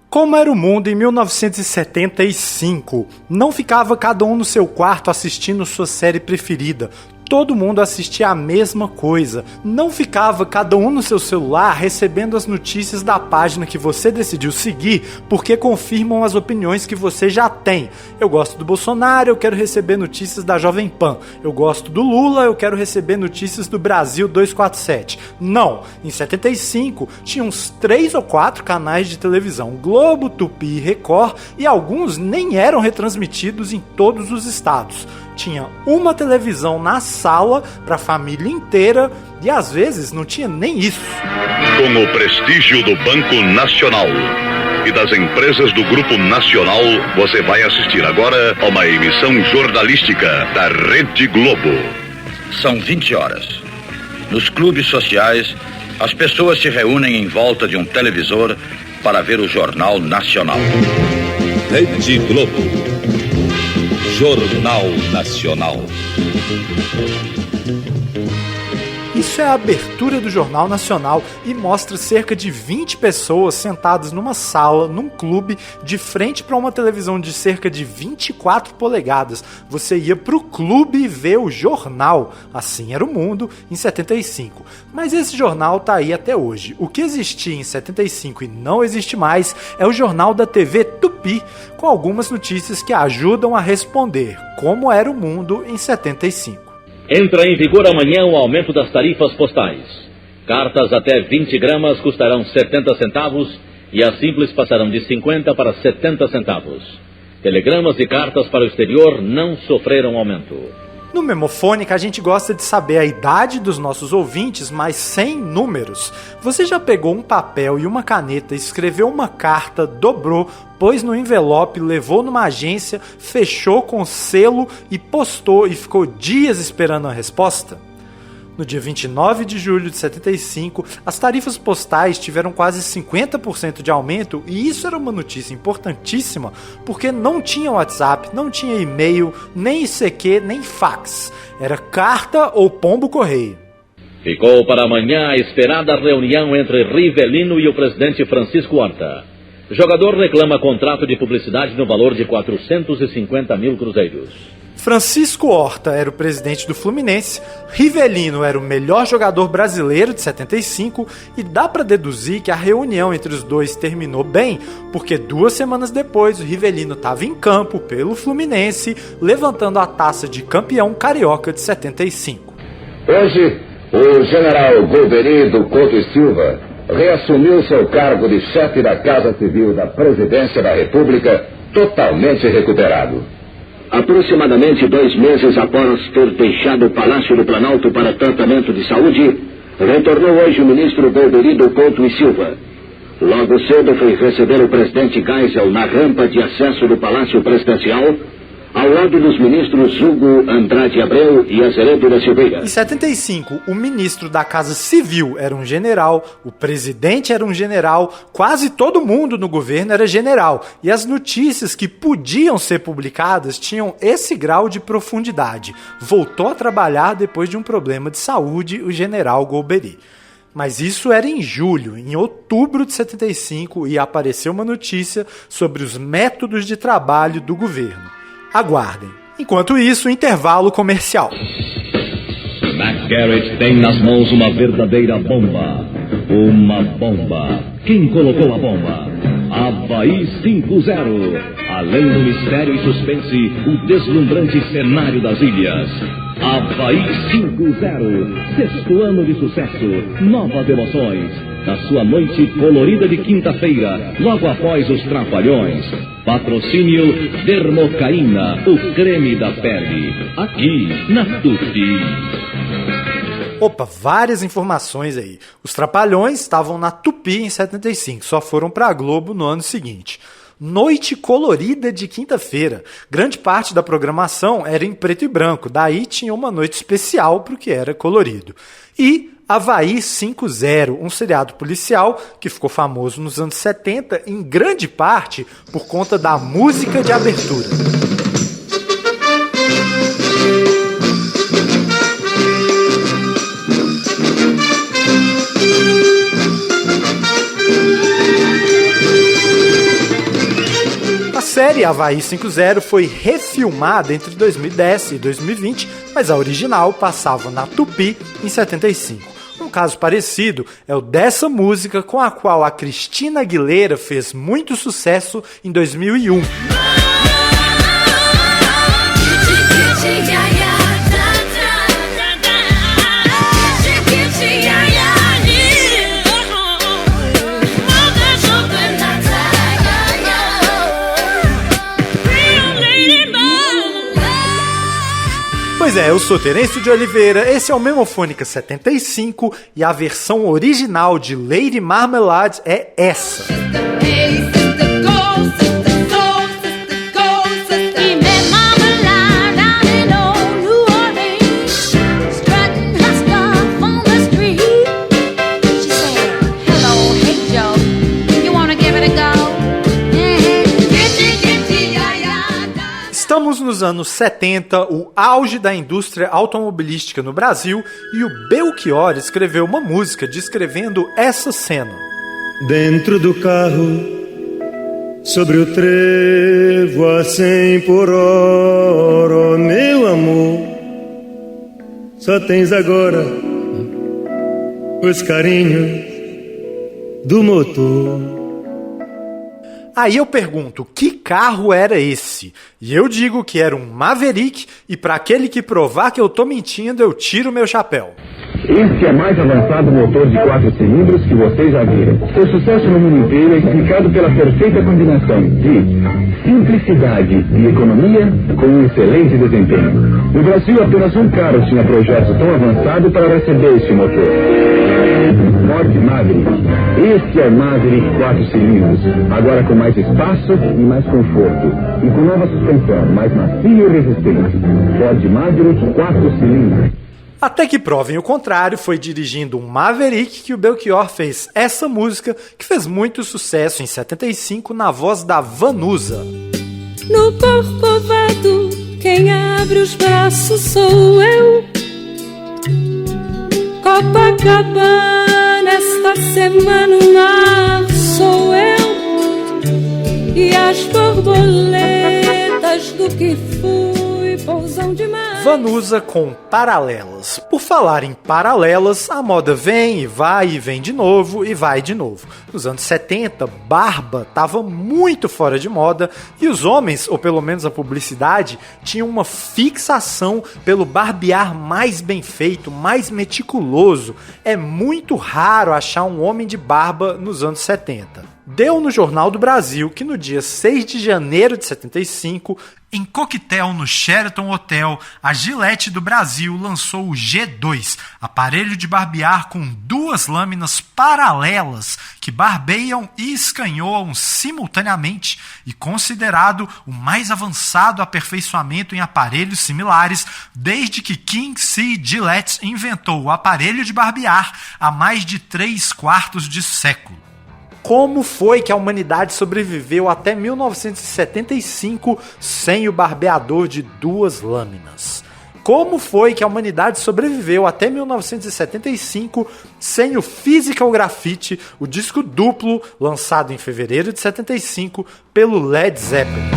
Como era o mundo em 1975? Não ficava cada um no seu quarto assistindo sua série preferida. Todo mundo assistia a mesma coisa. Não ficava cada um no seu celular recebendo as notícias da página que você decidiu seguir porque confirmam as opiniões que você já tem. Eu gosto do Bolsonaro, eu quero receber notícias da Jovem Pan. Eu gosto do Lula, eu quero receber notícias do Brasil 247. Não, em 75 tinha uns 3 ou 4 canais de televisão, Globo, Tupi e Record, e alguns nem eram retransmitidos em todos os estados. Tinha uma televisão na sala para a família inteira e às vezes não tinha nem isso. Com o prestígio do Banco Nacional e das empresas do Grupo Nacional, você vai assistir agora a uma emissão jornalística da Rede Globo. São 20 horas. Nos clubes sociais, as pessoas se reúnem em volta de um televisor para ver o Jornal Nacional. Rede Globo. Jornal Nacional. Isso é a abertura do Jornal Nacional e mostra cerca de 20 pessoas sentadas numa sala, num clube, de frente para uma televisão de cerca de 24 polegadas. Você ia pro clube ver o jornal. Assim era o mundo em 75. Mas esse jornal tá aí até hoje. O que existia em 75 e não existe mais é o jornal da TV Tupi, com algumas notícias que ajudam a responder como era o mundo em 75. Entra em vigor amanhã o aumento das tarifas postais. Cartas até 20 gramas custarão 70 centavos e as simples passarão de 50 para 70 centavos. Telegramas e cartas para o exterior não sofreram aumento. No Memofônica, a gente gosta de saber a idade dos nossos ouvintes, mas sem números. Você já pegou um papel e uma caneta, escreveu uma carta, dobrou, pôs no envelope, levou numa agência, fechou com selo e postou e ficou dias esperando a resposta? No dia 29 de julho de 75, as tarifas postais tiveram quase 50% de aumento e isso era uma notícia importantíssima porque não tinha WhatsApp, não tinha e-mail, nem ICQ, nem fax. Era carta ou pombo-correio. Ficou para amanhã a esperada reunião entre Rivelino e o presidente Francisco Horta. O jogador reclama contrato de publicidade no valor de 450 mil cruzeiros. Francisco Horta era o presidente do Fluminense, Rivelino era o melhor jogador brasileiro de 75 e dá para deduzir que a reunião entre os dois terminou bem, porque 2 semanas depois o Rivelino estava em campo pelo Fluminense, levantando a taça de campeão carioca de 75. Hoje, o general Golbery do Couto e Silva reassumiu seu cargo de chefe da Casa Civil da Presidência da República totalmente recuperado. Aproximadamente 2 meses após ter deixado o Palácio do Planalto para tratamento de saúde, retornou hoje o ministro Golbery do Couto e Silva. Logo cedo foi receber o presidente Geisel na rampa de acesso do Palácio Presidencial, ao lado dos ministros Hugo Andrade Abreu e Azeredo da Silveira. Em 75, o ministro da Casa Civil era um general, o presidente era um general, quase todo mundo no governo era general, e as notícias que podiam ser publicadas tinham esse grau de profundidade. Voltou a trabalhar depois de um problema de saúde, o general Golbery. Mas isso era em julho. Em outubro de 75 ia aparecer uma notícia sobre os métodos de trabalho do governo. Aguardem. Enquanto isso, intervalo comercial. McGarrett tem nas mãos uma verdadeira bomba. Uma bomba. Quem colocou a bomba? Havaí 5-0. Além do mistério e suspense, o deslumbrante cenário das ilhas. Havaí 5-0. 6º ano de sucesso. Novas emoções. Na sua noite colorida de quinta-feira, logo após os Trapalhões. Patrocínio Dermocaína, o creme da pele. Aqui na Tupi. Opa, várias informações aí. Os Trapalhões estavam na Tupi em 75, só foram pra Globo no ano seguinte. Noite colorida de quinta-feira. Grande parte da programação era em preto e branco, daí tinha uma noite especial pro que era colorido. E Havaí 5-0, um seriado policial que ficou famoso nos anos 70, em grande parte por conta da música de abertura. série Havaí 5.0 foi refilmada entre 2010 e 2020, mas a original passava na Tupi em 75. Um caso parecido é o dessa música com a qual a Cristina Aguilera fez muito sucesso em 2001. Pois é, eu sou Terêncio de Oliveira, esse é o Memofônica 75 e a versão original de Lady Marmalade é essa. Estamos nos anos 70, o auge da indústria automobilística no Brasil, e o Belchior escreveu uma música descrevendo essa cena. Dentro do carro, sobre o trevo a 100 por hora, meu amor, só tens agora os carinhos do motor. Aí eu pergunto, que carro era esse? E eu digo que era um Maverick, e para aquele que provar que eu tô mentindo, eu tiro meu chapéu. Este é o mais avançado motor de 4 cilindros que vocês já viram. Seu sucesso no mundo inteiro é explicado pela perfeita combinação de simplicidade e economia com um excelente desempenho. No Brasil, apenas um carro tinha projeto tão avançado para receber este motor. Ford Maverick. Este é o Maverick 4 cilindros, agora com mais espaço e mais conforto, e com nova suspensão, mais macia e resistente. Ford Maverick 4 cilindros. Até que provem o contrário, foi dirigindo um Maverick que o Belchior fez essa música, que fez muito sucesso em 75 na voz da Vanusa. No Corcovado, quem abre os braços sou eu. Copacabana, esta semana o mar sou eu. E as borboletas do que fui pousam demais. Vanusa com Paralelas. Por falar em paralelas, a moda vem e vem de novo e vai de novo. Nos anos 70, barba estava muito fora de moda e os homens, ou pelo menos a publicidade, tinham uma fixação pelo barbear mais bem feito, mais meticuloso. É muito raro achar um homem de barba nos anos 70. Deu no Jornal do Brasil que no dia 6 de janeiro de 75, em coquetel no Sheraton Hotel, a Gillette do Brasil lançou o G2, aparelho de barbear com 2 lâminas paralelas que barbeiam e escanhoam simultaneamente e considerado o mais avançado aperfeiçoamento em aparelhos similares desde que King C. Gillette inventou o aparelho de barbear há mais de 3/4 de século. Como foi que a humanidade sobreviveu até 1975 sem o barbeador de 2 lâminas? Como foi que a humanidade sobreviveu até 1975 sem o Physical Graffiti, o disco duplo lançado em fevereiro de 75 pelo Led Zeppelin?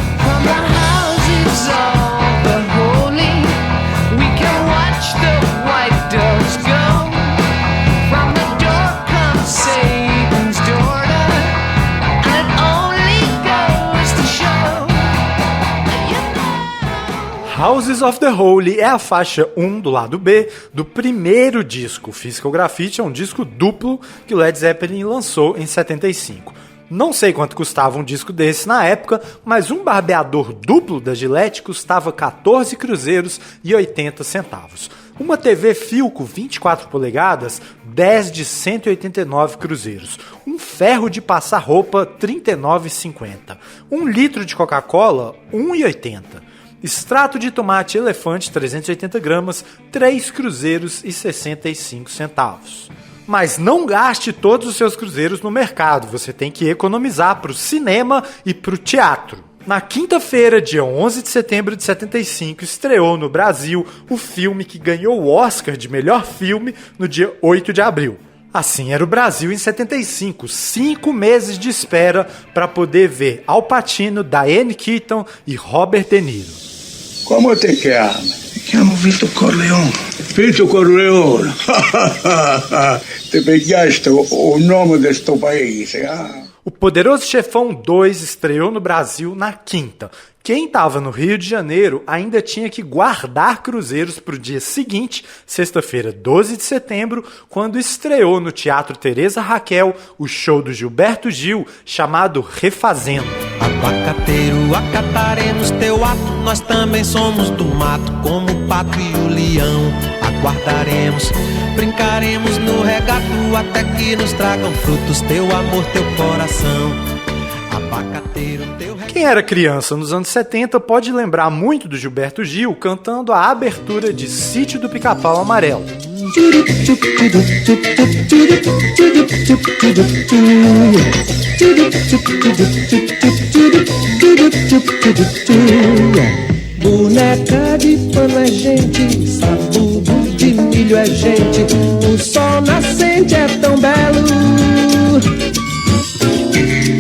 Houses of the Holy é a faixa 1 do lado B do primeiro disco. Physical Graffiti é um disco duplo que o Led Zeppelin lançou em 75. Não sei quanto custava um disco desse na época, mas um barbeador duplo da Gillette custava 14 cruzeiros e 80 centavos. Uma TV Philco 24 polegadas, 10 de 189 cruzeiros. Um ferro de passar roupa, 39,50. 1 litro de Coca-Cola, 1,80. Extrato de tomate elefante, 380 gramas, 3 cruzeiros e 65 centavos. Mas não gaste todos os seus cruzeiros no mercado, você tem que economizar para o cinema e para o teatro. Na quinta-feira, dia 11 de setembro de 75, estreou no Brasil o filme que ganhou o Oscar de melhor filme no dia 8 de abril. Assim era o Brasil em 75, 5 meses de espera para poder ver Al Pacino, Diane Keaton e Robert De Niro. Como te chiami? Mi chiamo Vito Corleone. Vito Corleone. Te pegaste o nome deste paese. O Poderoso Chefão 2 estreou no Brasil na quinta. Quem estava no Rio de Janeiro ainda tinha que guardar cruzeiros para o dia seguinte, sexta-feira, 12 de setembro, quando estreou no Teatro Teresa Raquel o show do Gilberto Gil, chamado Refazendo. Abacateiro, acataremos teu ato, nós também somos do mato, como o pato e o leão. Aguardaremos, brincaremos no regato, até que nos tragam frutos, teu amor, teu coração. Abacateiro, teu regato. Quem era criança nos anos 70 pode lembrar muito do Gilberto Gil cantando a abertura de Sítio do Pica-Pau Amarelo. Boneca de pano é gente, sabugo de milho é gente, o sol nascente é tão belo.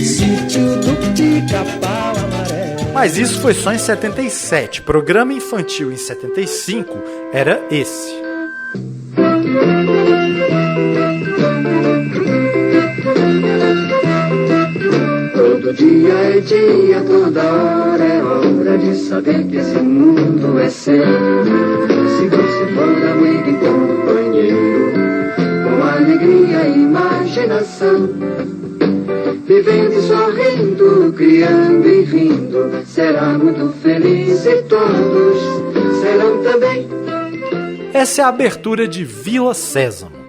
Sítio do Pica-Pau Amarelo. Mas isso foi só em 77. Programa infantil em 75 era esse. Todo dia é dia, toda hora é hora de saber que esse mundo é seu. Se você for amigo e companheiro, com alegria e imaginação, vivendo e sorrindo, criando e rindo, será muito feliz e todos serão também. Essa é a abertura de Vila Sésamo.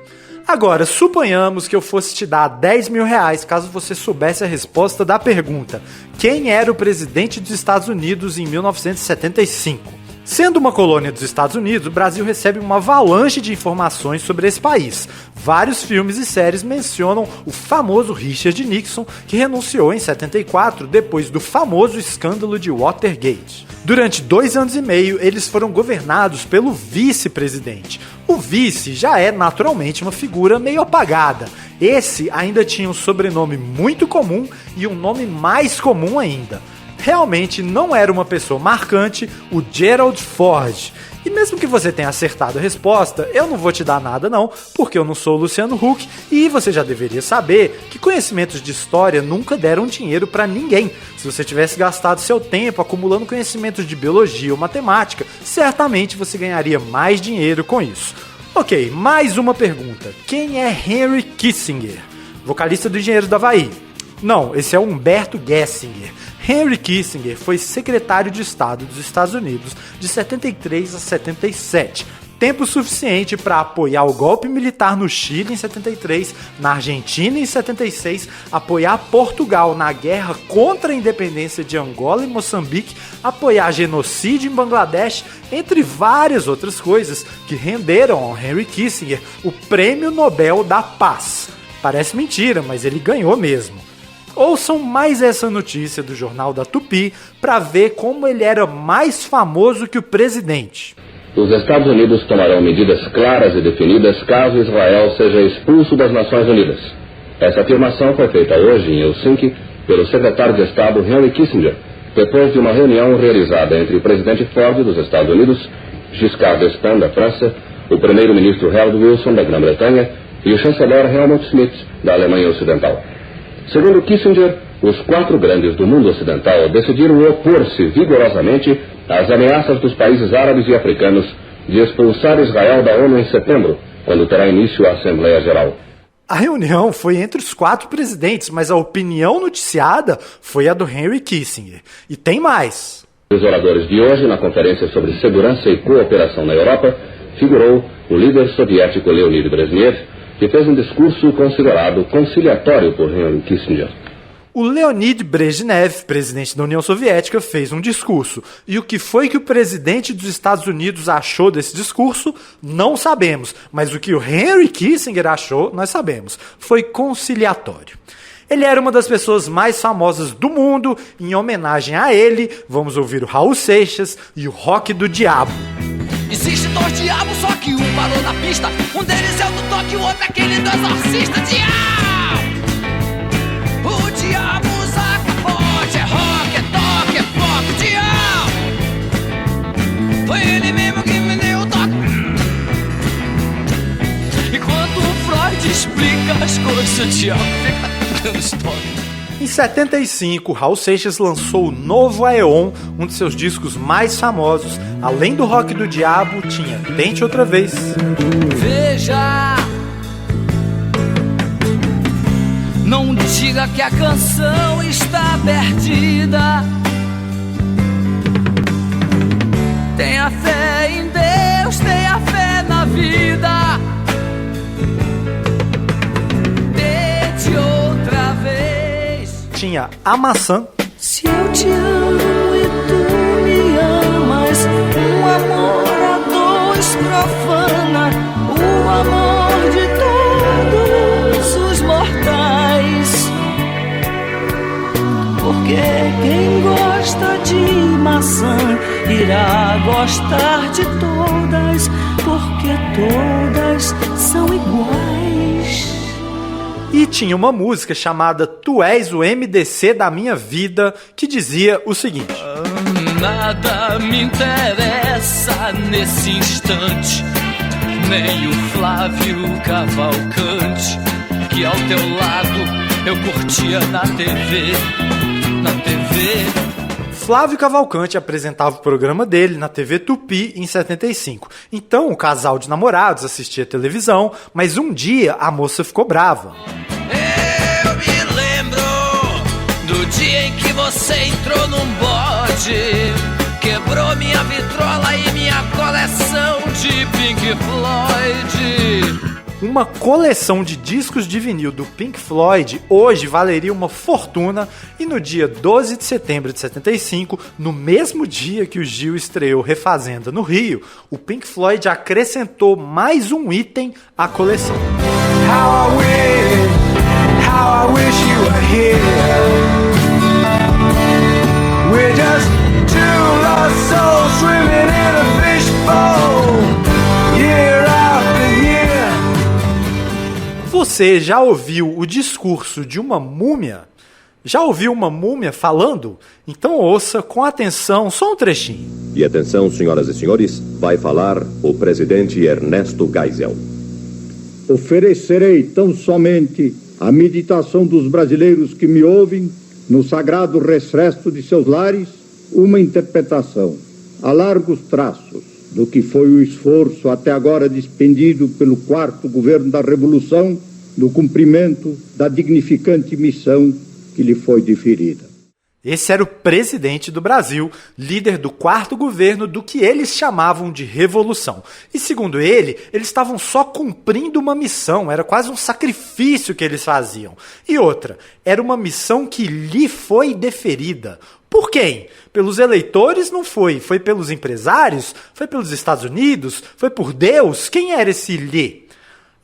Agora, suponhamos que eu fosse te dar 10 mil reais caso você soubesse a resposta da pergunta: quem era o presidente dos Estados Unidos em 1975? Sendo uma colônia dos Estados Unidos, o Brasil recebe uma avalanche de informações sobre esse país. Vários filmes e séries mencionam o famoso Richard Nixon, que renunciou em 74 depois do famoso escândalo de Watergate. Durante 2 anos e meio, eles foram governados pelo vice-presidente. O vice já é naturalmente uma figura meio apagada. Esse ainda tinha um sobrenome muito comum e um nome mais comum ainda. Realmente não era uma pessoa marcante, o Gerald Ford. E mesmo que você tenha acertado a resposta, eu não vou te dar nada não, porque eu não sou o Luciano Huck e você já deveria saber que conhecimentos de história nunca deram dinheiro pra ninguém. Se você tivesse gastado seu tempo acumulando conhecimentos de biologia ou matemática, certamente você ganharia mais dinheiro com isso. Ok, mais uma pergunta. Quem é Henry Kissinger? Vocalista do Engenheiros do Havaí. Não, esse é o Humberto Gessinger. Henry Kissinger foi secretário de Estado dos Estados Unidos de 73 a 77. Tempo suficiente para apoiar o golpe militar no Chile em 73, na Argentina em 76, apoiar Portugal na guerra contra a independência de Angola e Moçambique, apoiar genocídio em Bangladesh, entre várias outras coisas que renderam ao Henry Kissinger o Prêmio Nobel da Paz. Parece mentira, mas ele ganhou mesmo. Ouçam mais essa notícia do Jornal da Tupi para ver como ele era mais famoso que o presidente. Os Estados Unidos tomarão medidas claras e definidas caso Israel seja expulso das Nações Unidas. Essa afirmação foi feita hoje em Helsinki pelo secretário de Estado Henry Kissinger, depois de uma reunião realizada entre o presidente Ford dos Estados Unidos, Giscard d'Estaing da França, o primeiro-ministro Harold Wilson da Grã-Bretanha e o chanceler Helmut Schmidt da Alemanha Ocidental. Segundo Kissinger, os 4 grandes do mundo ocidental decidiram opor-se vigorosamente às ameaças dos países árabes e africanos de expulsar Israel da ONU em setembro, quando terá início a Assembleia Geral. A reunião foi entre os 4 presidentes, mas a opinião noticiada foi a do Henry Kissinger. E tem mais. Os oradores de hoje, na Conferência sobre Segurança e Cooperação na Europa, figurou o líder soviético Leonid Brezhnev, que fez um discurso considerado conciliatório por Henry Kissinger. O Leonid Brezhnev, presidente da União Soviética, fez um discurso. E o que foi que o presidente dos Estados Unidos achou desse discurso, não sabemos. Mas o que o Henry Kissinger achou, nós sabemos. Foi conciliatório. Ele era uma das pessoas mais famosas do mundo. Em homenagem a ele, vamos ouvir o Raul Seixas e o Rock do Diabo. Existe 2 diabos, só que um parou na pista. Um deles é o do toque, o outro é aquele do exorcista. Diabo! O diabo usa capote, é rock, é toque, é pop. Diabo! Foi ele mesmo que me deu o toque. Enquanto o Freud explica as coisas, o diabo fica dando toque. Em 75, Raul Seixas lançou o Novo Aeon, um de seus discos mais famosos. Além do rock do diabo, tinha Tente Outra Vez. Veja, não diga que a canção está perdida. Tenha fé em Deus, tenha fé na vida. Tente outra vez. Tinha A Maçã. Se eu te amo e tu me amas, um amor a 2 profana o amor de todos os mortais. Porque quem gosta de maçã irá gostar de todas, porque todas são iguais. E tinha uma música chamada Tu És o MDC da Minha Vida, que dizia o seguinte: nada me interessa nesse instante, nem o Flávio Cavalcante, que ao teu lado eu curtia na TV. Flávio Cavalcante apresentava o programa dele na TV Tupi em 75. Então o casal de namorados assistia televisão, mas um dia a moça ficou brava. Eu me lembro do dia em que você entrou num bode, quebrou minha vitrola e minha coleção de Pink Floyd. Uma coleção de discos de vinil do Pink Floyd hoje valeria uma fortuna, e no dia 12 de setembro de 75, no mesmo dia que o Gil estreou Refazenda no Rio, o Pink Floyd acrescentou mais um item à coleção. How I wish you were here. We're just 2 lost souls swimming in a fishbowl, year after year. Você já ouviu o discurso de uma múmia? Já ouviu uma múmia falando? Então ouça com atenção só um trechinho. E atenção, senhoras e senhores, vai falar o presidente Ernesto Geisel. Oferecerei tão somente a meditação dos brasileiros que me ouvem, no sagrado recesso de seus lares, uma interpretação, a largos traços, do que foi o esforço até agora despendido pelo 4º governo da Revolução no cumprimento da dignificante missão que lhe foi diferida. Esse era o presidente do Brasil, líder do 4º governo do que eles chamavam de revolução. E segundo ele, eles estavam só cumprindo uma missão, era quase um sacrifício que eles faziam. E outra, era uma missão que lhe foi deferida. Por quem? Pelos eleitores não foi. Foi pelos empresários? Foi pelos Estados Unidos? Foi por Deus? Quem era esse lhe?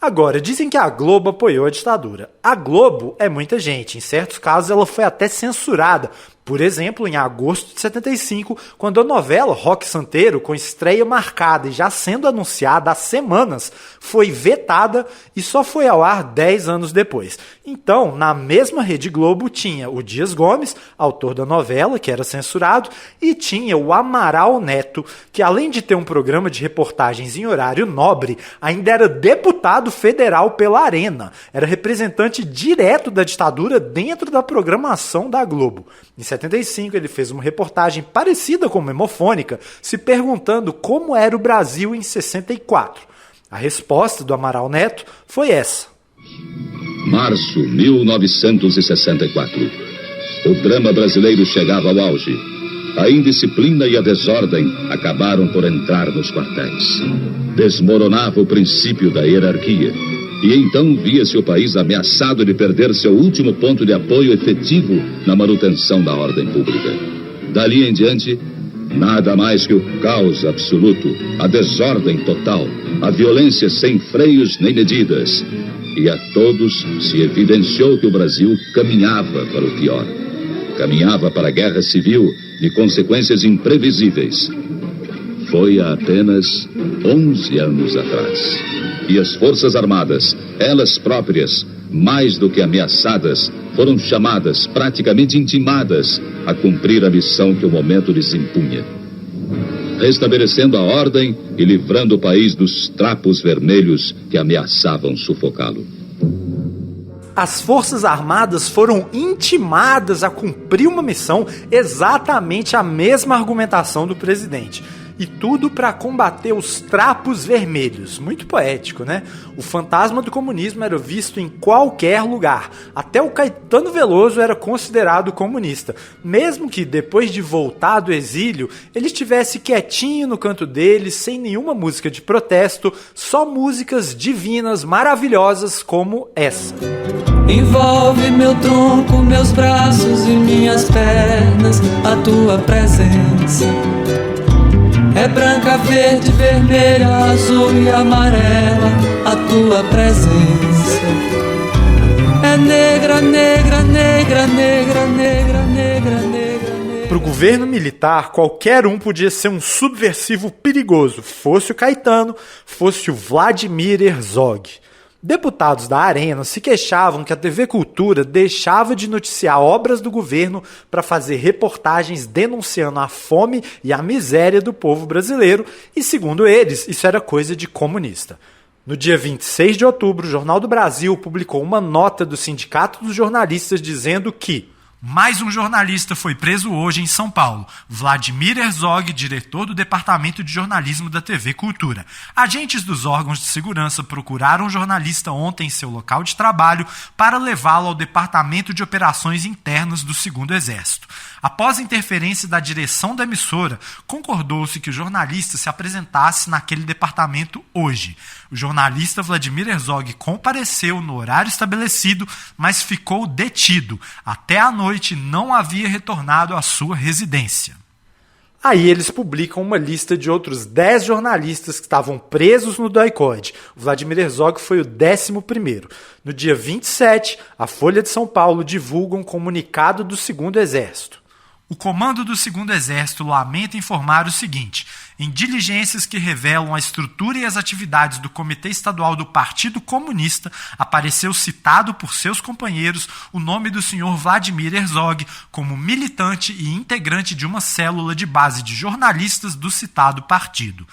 Agora, dizem que a Globo apoiou a ditadura. A Globo é muita gente. Em certos casos, ela foi até censurada. Por exemplo, em agosto de 75, quando a novela Roque Santeiro, com estreia marcada e já sendo anunciada há semanas, foi vetada e só foi ao ar 10 anos depois. Então, na mesma Rede Globo, tinha o Dias Gomes, autor da novela, que era censurado, e tinha o Amaral Neto, que além de ter um programa de reportagens em horário nobre, ainda era deputado federal pela Arena. Era representante direto da ditadura dentro da programação da Globo. Em 75, ele fez uma reportagem parecida com Memofônica, se perguntando como era o Brasil em 64. A resposta do Amaral Neto foi essa. Março 1964. O drama brasileiro chegava ao auge. A indisciplina e a desordem acabaram por entrar nos quartéis. Desmoronava o princípio da hierarquia. E então via-se o país ameaçado de perder seu último ponto de apoio efetivo na manutenção da ordem pública. Dali em diante, nada mais que o caos absoluto, a desordem total, a violência sem freios nem medidas. E a todos se evidenciou que o Brasil caminhava para o pior. Caminhava para a guerra civil de consequências imprevisíveis. Foi há apenas 11 anos atrás. E as Forças Armadas, elas próprias, mais do que ameaçadas, foram chamadas, praticamente intimadas, a cumprir a missão que o momento lhes impunha, restabelecendo a ordem e livrando o país dos trapos vermelhos que ameaçavam sufocá-lo. As Forças Armadas foram intimadas a cumprir uma missão, exatamente a mesma argumentação do presidente. E tudo para combater os trapos vermelhos. Muito poético, né? O fantasma do comunismo era visto em qualquer lugar. Até o Caetano Veloso era considerado comunista. Mesmo que, depois de voltar do exílio, ele estivesse quietinho no canto dele, sem nenhuma música de protesto, só músicas divinas, maravilhosas como essa. Envolve meu tronco, meus braços e minhas pernas, a tua presença. É branca, verde, vermelha, azul e amarela, a tua presença. É negra, negra, negra, negra, negra, negra, negra. Para o governo militar, qualquer um podia ser um subversivo perigoso, fosse o Caetano, fosse o Vladimir Herzog. Deputados da Arena se queixavam que a TV Cultura deixava de noticiar obras do governo para fazer reportagens denunciando a fome e a miséria do povo brasileiro e, segundo eles, isso era coisa de comunista. No dia 26 de outubro, o Jornal do Brasil publicou uma nota do Sindicato dos Jornalistas dizendo que mais um jornalista foi preso hoje em São Paulo. Vladimir Herzog, diretor do Departamento de Jornalismo da TV Cultura. Agentes dos órgãos de segurança procuraram o jornalista ontem em seu local de trabalho para levá-lo ao Departamento de Operações Internas do 2º Exército. Após a interferência da direção da emissora, concordou-se que o jornalista se apresentasse naquele departamento hoje. O jornalista Vladimir Herzog compareceu no horário estabelecido, mas ficou detido. Até à noite não havia retornado à sua residência. Aí eles publicam uma lista de outros 10 jornalistas que estavam presos no doicode. O Vladimir Herzog foi o 11º. No dia 27, a Folha de São Paulo divulga um comunicado do 2º Exército. O comando do 2º Exército lamenta informar o seguinte: em diligências que revelam a estrutura e as atividades do Comitê Estadual do Partido Comunista, apareceu citado por seus companheiros o nome do senhor Vladimir Herzog como militante e integrante de uma célula de base de jornalistas do citado partido.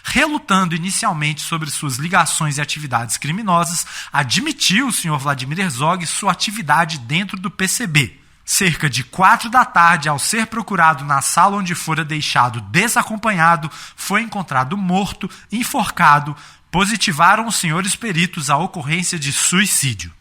Relutando inicialmente sobre suas ligações e atividades criminosas, admitiu o senhor Vladimir Herzog sua atividade dentro do PCB. Cerca de 4 da tarde, ao ser procurado na sala onde fora deixado desacompanhado, foi encontrado morto, enforcado. Positivaram os senhores peritos a ocorrência de suicídio.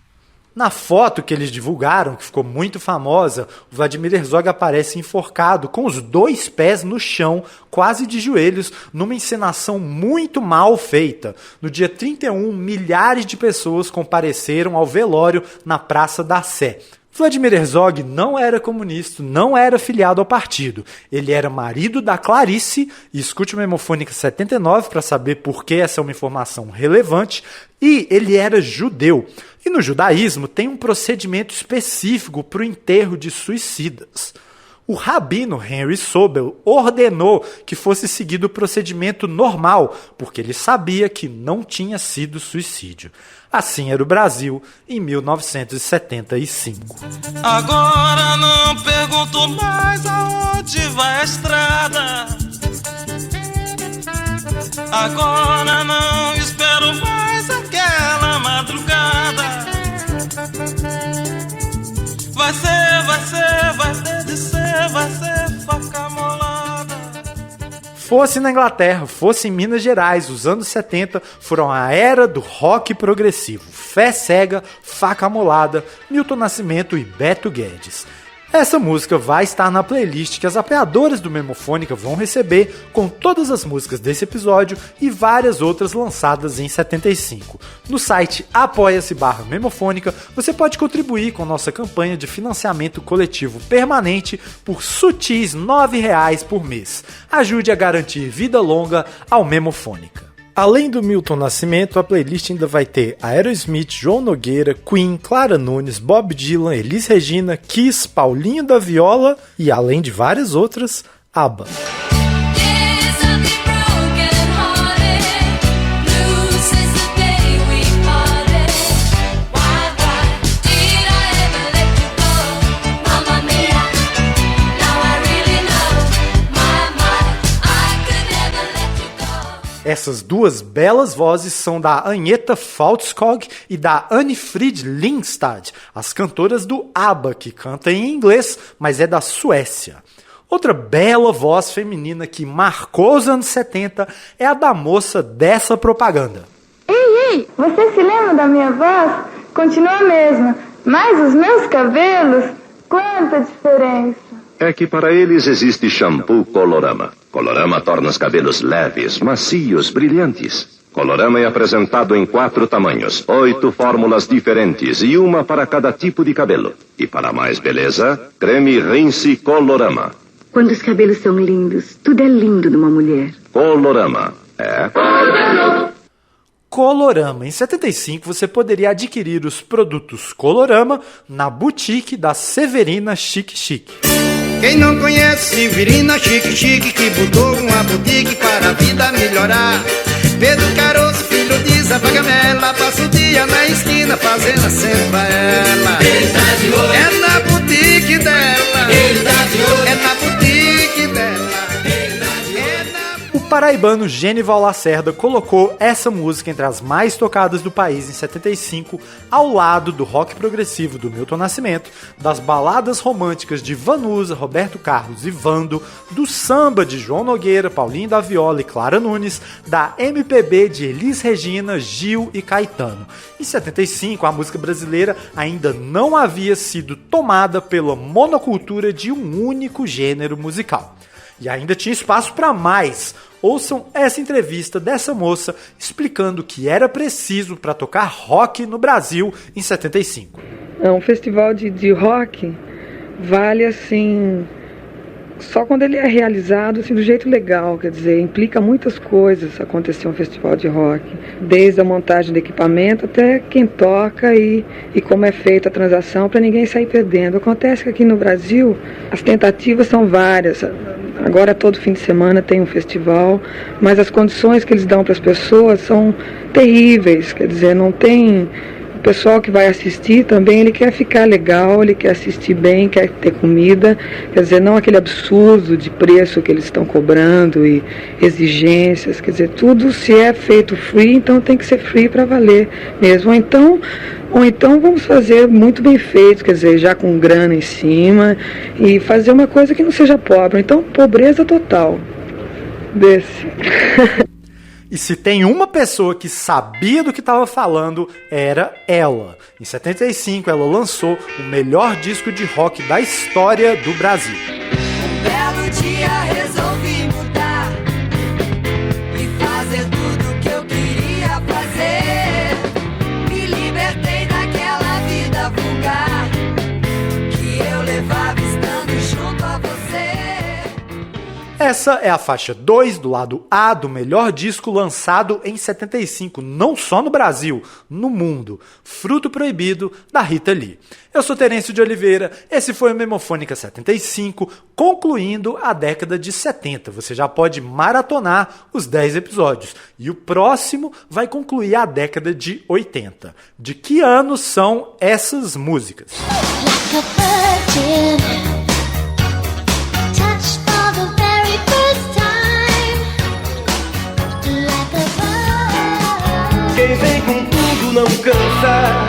Na foto que eles divulgaram, que ficou muito famosa, o Vladimir Herzog aparece enforcado, com os 2 pés no chão, quase de joelhos, numa encenação muito mal feita. No dia 31, milhares de pessoas compareceram ao velório na Praça da Sé. Vladimir Herzog não era comunista, não era filiado ao partido. Ele era marido da Clarice, e escute o Memofônica 79 para saber por que essa é uma informação relevante, e ele era judeu. E no judaísmo tem um procedimento específico para o enterro de suicidas. O rabino Henry Sobel ordenou que fosse seguido o procedimento normal, porque ele sabia que não tinha sido suicídio. Assim era o Brasil em 1975. Agora não pergunto mais aonde vai a estrada. Agora não espero mais aquela madrugada. Vai ter de ser, vai ser faca molada. Fosse na Inglaterra, fosse em Minas Gerais, os anos 70 foram a era do rock progressivo. Fé cega, faca molada, Milton Nascimento e Beto Guedes. Essa música vai estar na playlist que as apoiadoras do Memofônica vão receber, com todas as músicas desse episódio e várias outras lançadas em 75. No site apoia-se/memofônica, você pode contribuir com nossa campanha de financiamento coletivo permanente por sutis R$ 9,00 por mês. Ajude a garantir vida longa ao Memofônica. Além do Milton Nascimento, a playlist ainda vai ter Aerosmith, João Nogueira, Queen, Clara Nunes, Bob Dylan, Elis Regina, Kiss, Paulinho da Viola e, além de várias outras, ABBA. Essas duas belas vozes são da Agnetha Fältskog e da Anne-Frid Lyngstad, as cantoras do ABBA, que canta em inglês, mas é da Suécia. Outra bela voz feminina que marcou os anos 70 é a da moça dessa propaganda. Ei, você se lembra da minha voz? Continua a mesma, mas os meus cabelos, quanta diferença! É que para eles existe shampoo Colorama. Colorama torna os cabelos leves, macios, brilhantes. Colorama é apresentado em 4 tamanhos, 8 fórmulas diferentes e uma para cada tipo de cabelo. E para mais beleza, creme Rinse Colorama. Quando os cabelos são lindos, tudo é lindo numa mulher. Colorama é... Colorama. Em 75 você poderia adquirir os produtos Colorama na boutique da Severina Chique Chique. Quem não conhece Severina Chique Chique, que botou uma boutique para a vida melhorar. Pedro Caroço, filho de Zé Pagamela, passa o dia na esquina fazendo a cena pra ela. Ele tá de olho. É na boutique dela. Ele tá de olho. É na boutique dela. O paraibano Genival Lacerda colocou essa música entre as mais tocadas do país em 75, ao lado do rock progressivo do Milton Nascimento, das baladas românticas de Vanusa, Roberto Carlos e Vando, do samba de João Nogueira, Paulinho da Viola e Clara Nunes, da MPB de Elis Regina, Gil e Caetano. Em 75, a música brasileira ainda não havia sido tomada pela monocultura de um único gênero musical. E ainda tinha espaço para mais. Ouçam essa entrevista dessa moça explicando o que era preciso para tocar rock no Brasil em 75. Um festival de rock vale assim, só quando ele é realizado assim, do jeito legal, quer dizer, implica muitas coisas acontecer um festival de rock, desde a montagem do equipamento até quem toca e como é feita a transação para ninguém sair perdendo. Acontece que aqui no Brasil as tentativas são várias. Agora todo fim de semana tem um festival, mas as condições que eles dão para as pessoas são terríveis, quer dizer, não tem... O pessoal que vai assistir também, ele quer ficar legal, ele quer assistir bem, quer ter comida, quer dizer, não aquele absurdo de preço que eles estão cobrando e exigências, quer dizer, tudo se é feito free, então tem que ser free para valer mesmo, ou então vamos fazer muito bem feito, quer dizer, já com grana em cima, e fazer uma coisa que não seja pobre, então pobreza total desse. E se tem uma pessoa que sabia do que estava falando, era ela. Em 75, ela lançou o melhor disco de rock da história do Brasil. Um belo dia resolvi mudar e fazer tudo que eu queria fazer. Me libertei daquela vida vulgar que eu levava estando junto a você. Essa é a faixa 2 do lado A do melhor disco lançado em 75, não só no Brasil, no mundo. Fruto Proibido, da Rita Lee. Eu sou Terêncio de Oliveira, esse foi o Memofônica 75, concluindo a década de 70. Você já pode maratonar os 10 episódios. E o próximo vai concluir a década de 80. De que anos são essas músicas? Quem vem com tudo não cansa,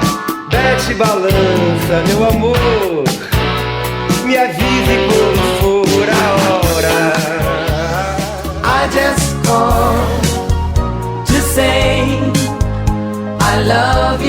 desce balança, meu amor. Me avise quando for a hora. I just called to say I love